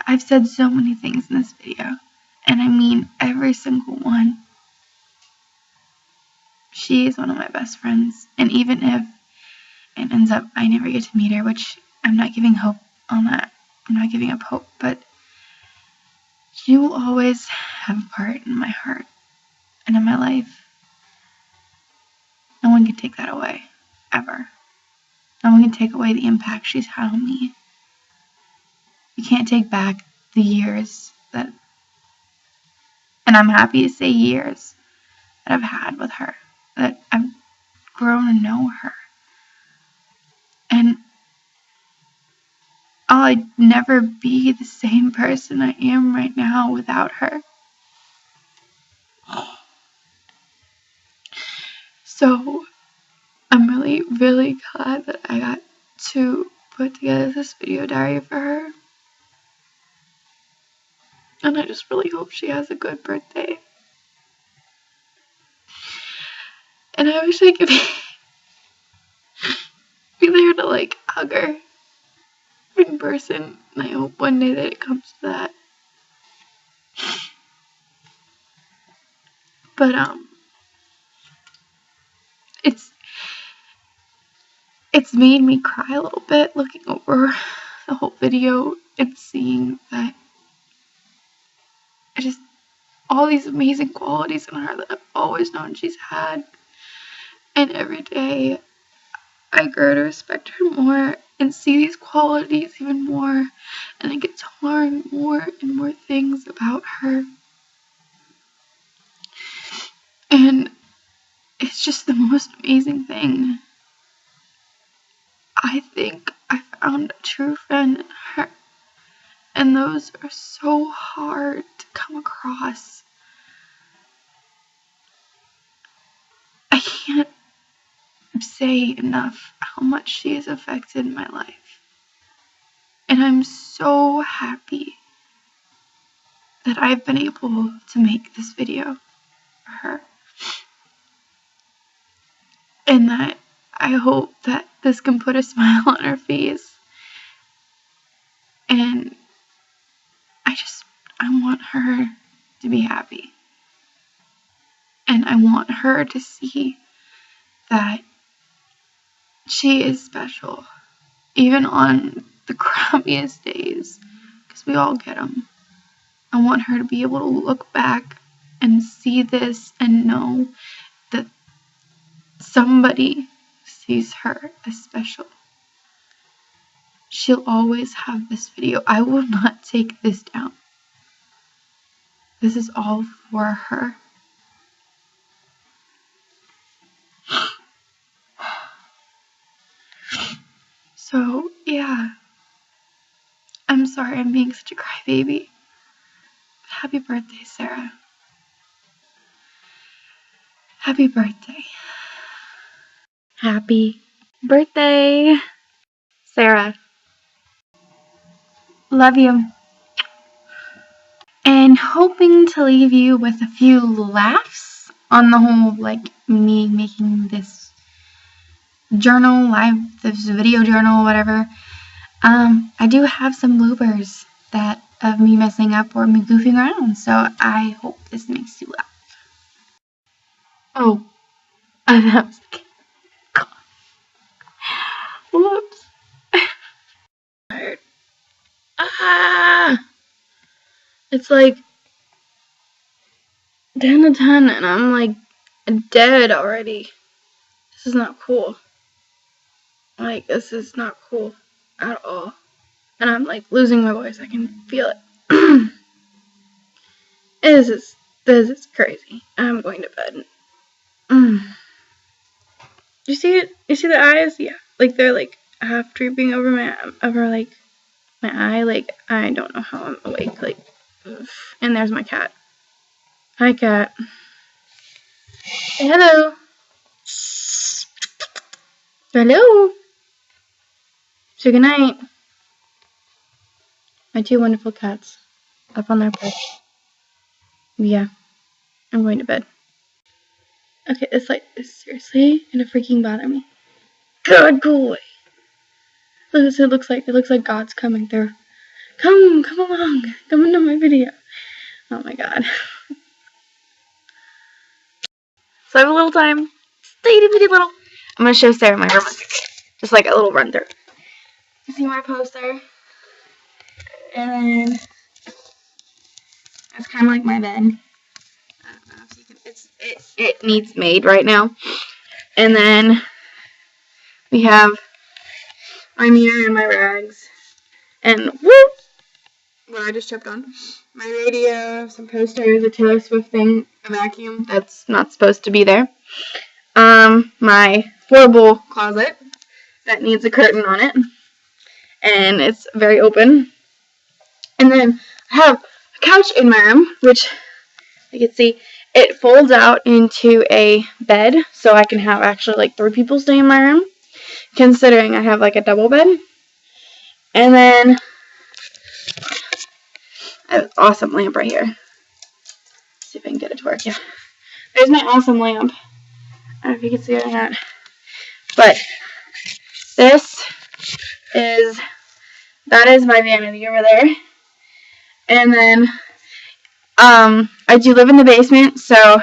I've said so many things in this video. And I mean every single one. She is one of my best friends. And even if it ends up I never get to meet her, which I'm not giving hope on that. I'm not giving up hope, but she will always have a part in my heart and in my life. No one can take that away, ever. No one can take away the impact she's had on me. You can't take back the years that, and I'm happy to say years, that I've had with her, that I've grown to know her. And I'd never be the same person I am right now without her. So I'm really, really glad that I got to put together this video diary for her. And I just really hope she has a good birthday. And I wish I could be there to like hug her in person. And I hope one day that it comes to that. But it's made me cry a little bit looking over the whole video and seeing that all these amazing qualities in her that I've always known she's had. And every day I grow to respect her more and see these qualities even more, and I get to learn more and more things about her. And it's just the most amazing thing. I think I found a true friend in her, and those are so hard to come across. I can't say enough how much she has affected my life. And I'm so happy that I've been able to make this video for her. And that I hope that this can put a smile on her face. And I want her to be happy. And I want her to see that she is special, even on the crappiest days, because we all get them. I want her to be able to look back and see this and know that somebody sees her as special. She'll always have this video. I will not take this down. This is all for her. So, yeah. I'm sorry I'm being such a crybaby. Happy birthday, Sara. Happy birthday. Happy birthday, Sara. Love you. And hoping to leave you with a few laughs on the whole, like, me making this journal, this video journal, whatever. I do have some bloopers of me messing up or me goofing around, so I hope this makes you laugh. Oh, that was God. Whoops. Tired. It's like 10 to 10 and I'm like dead already. This is not cool. Like, this is not cool at all. And I'm like losing my voice. I can feel it. This is crazy. I'm going to bed. You see it? You see the eyes? Yeah. Like they're like half drooping over my eye. Like I don't know how I'm awake. Like, and there's my cat. Hi, cat. Say hello. Hello. Say goodnight. My two wonderful cats up on their bed. Yeah, I'm going to bed. Okay, this light is seriously gonna freaking bother me. God, go away. Look, it looks like God's coming through. Come along. Come into my video. Oh my God. So I have a little time. Itty bitty little. I'm gonna show Sarah my room. Just like a little run through. You see my poster? And then that's kind of like my bed. I don't know if you can. It needs made right now. And then we have my mirror and my rags. And whoop! What I just stepped on. My radio, some posters, a Taylor Swift thing, a vacuum that's not supposed to be there. My horrible closet that needs a curtain on it. And it's very open. And then I have a couch in my room, which you can see it folds out into a bed, so I can have actually like 3 people stay in my room, considering I have like a double bed. And then I have an awesome lamp right here. Let's see if I can get it to work. Yeah, there's my awesome lamp. I don't know if you can see it or not, but that is my vanity over there. And then I do live in the basement, so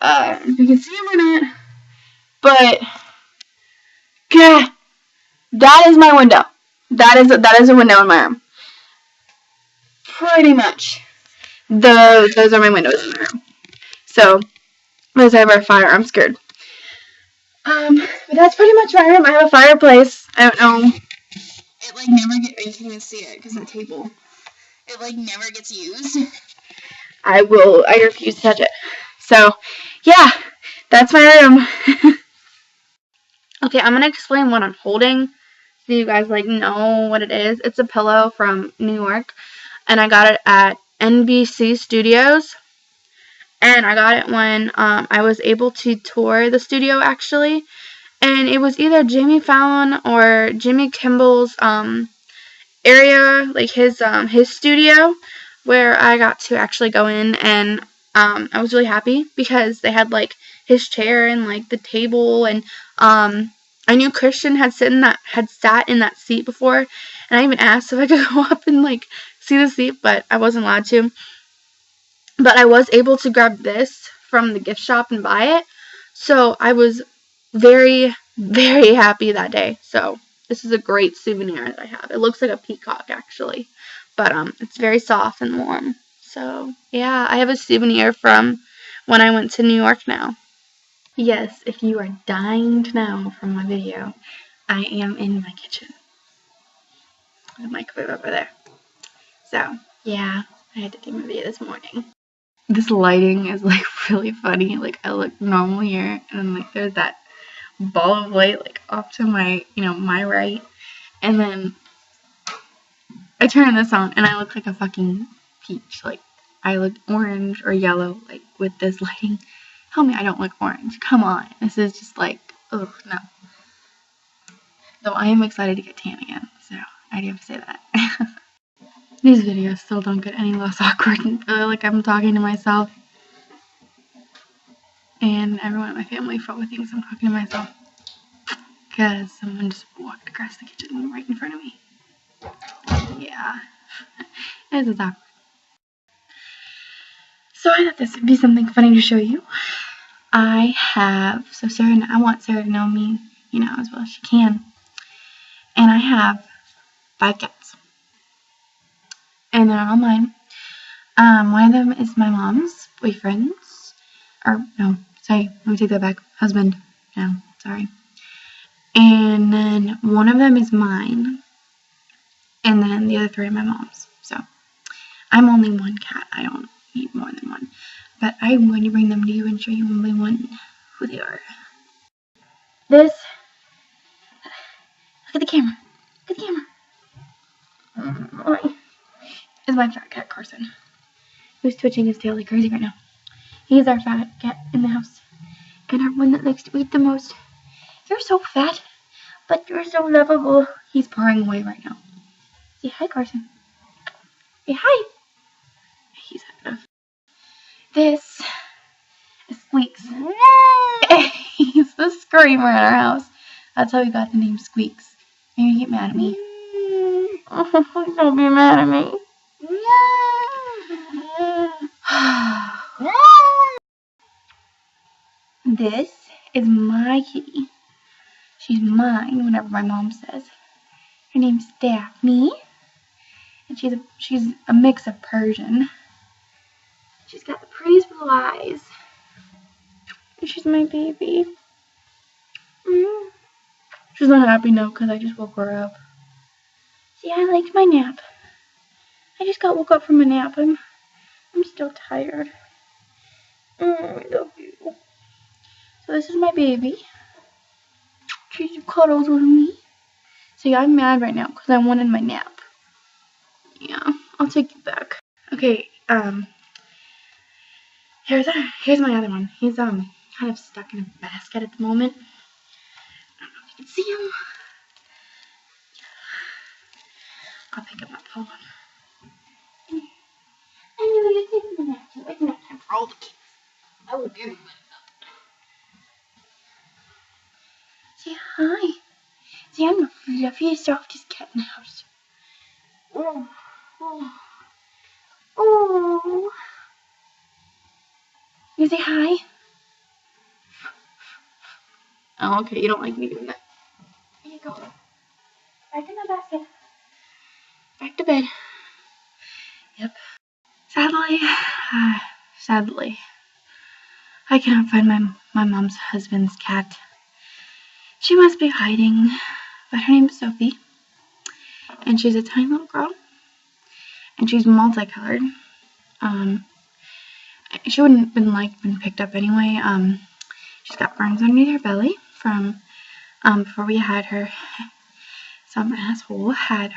if you can see them or not, but yeah, that is my window. That is a window in my room. Pretty much. Those are my windows in my room. So, because I have our fire, I'm scared. But that's pretty much my room. I have a fireplace. I don't know. It like never you can't even see it because the table. It like never gets used. I refuse to touch it. So, yeah, that's my room. Okay, I'm gonna explain what I'm holding so you guys like know what it is. It's a pillow from New York, and I got it at NBC Studios. And I got it when I was able to tour the studio, actually. And it was either Jimmy Fallon or Jimmy Kimmel's area, like his studio, where I got to actually go in. And I was really happy because they had like his chair and like the table. And I knew Christian had sat in that seat before. And I even asked if I could go up and like see the seat, but I wasn't allowed to. But I was able to grab this from the gift shop and buy it. So I was very, very happy that day. So this is a great souvenir that I have. It looks like a peacock, actually. But it's very soft and warm. So yeah, I have a souvenir from when I went to New York now. Yes, if you are dying to know from my video, I am in my kitchen. The microwave over there. So yeah, I had to do my video this morning. This lighting is like really funny. Like I look normal here, and then like there's that ball of light like off to my my right, and then I turn this on and I look like a fucking peach. Like I look orange or yellow like with this lighting. Tell me I don't look orange. Come on. This is just like ugh, no. Though I am excited to get tan again, so I do have to say that. These videos still don't get any less awkward. Like I'm talking to myself. And everyone in my family probably thinks I'm talking to myself because someone just walked across the kitchen right in front of me. Yeah, it is awkward. So I thought this would be something funny to show you. I want Sarah to know me, as well as she can. And I have 5 cats. And they're all mine. One of them is my mom's boyfriend's. No, sorry, let me take that back. Husband. No, sorry. And then one of them is mine. And then the other 3 are my mom's. So I'm only one cat. I don't need more than one. But I'm going to bring them to you and show you one by one who they are. This. Look at the camera. Look at the camera. Is my fat cat Carson. who's twitching his tail like crazy right now. He's our fat cat in the house, and our one that likes to eat the most. You're so fat, but you're so lovable. He's purring away right now. Say hi, Carson. Say hi. He's had enough. This is Squeaks. He's the screamer in our house. That's how we got the name Squeaks. Are you gonna get mad at me? Oh, don't be mad at me. This is my kitty. She's mine whenever my mom says. Her name's Daphne. And she's a mix of Persian. She's got the prettiest blue eyes. And she's my baby. She's not happy now because I just woke her up. See, I liked my nap. I just woke up from a nap. I'm still tired. I love you. So this is my baby. She cuddles with me. See, I'm mad right now because I wanted my nap. Yeah, I'll take you back. Okay, here's my other one. He's kind of stuck in a basket at the moment. I don't know if you can see him. I'll pick him up. Hold on. I know you're taking a nap too. It's nap time for all the kids. I will give you my Say hi. See, I'm the fluffiest, softest cat in the house. Oh. You say hi? Oh, okay. You don't like me doing that. Here you go. Back in the basket. Back to bed. Yep. Sadly, I cannot find my mom's husband's cat. She must be hiding, but her name's Sophie, and she's a tiny little girl, and she's multicolored. She wouldn't have been picked up anyway. She's got burns underneath her belly from before we had her. Some asshole had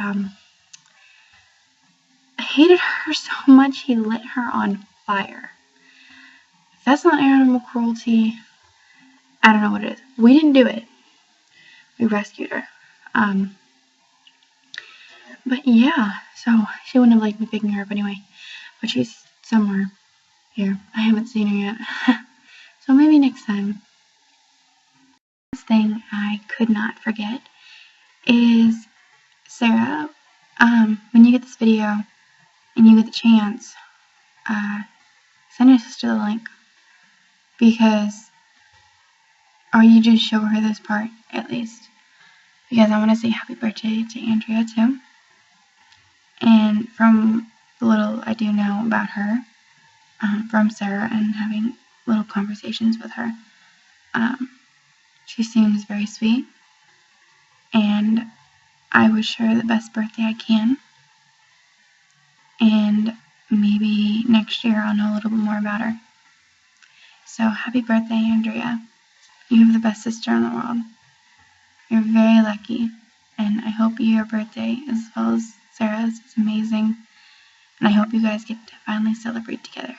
hated her so much he lit her on fire. If that's not animal cruelty, I don't know what it is. We didn't do it. We rescued her. But yeah, so she wouldn't have liked me picking her up anyway. But she's somewhere here. I haven't seen her yet. So maybe next time. This thing I could not forget is Sara. When you get this video and you get the chance, send your sister the link, or you just show her this part at least, because I want to say happy birthday to Andrea too. And from the little I do know about her, from Sara and having little conversations with her, she seems very sweet, and I wish her the best birthday I can. And maybe next year I'll know a little bit more about her. So happy birthday, Andrea. You have the best sister in the world. You're very lucky, and I hope your birthday, as well as Sara's, is amazing. And I hope you guys get to finally celebrate together.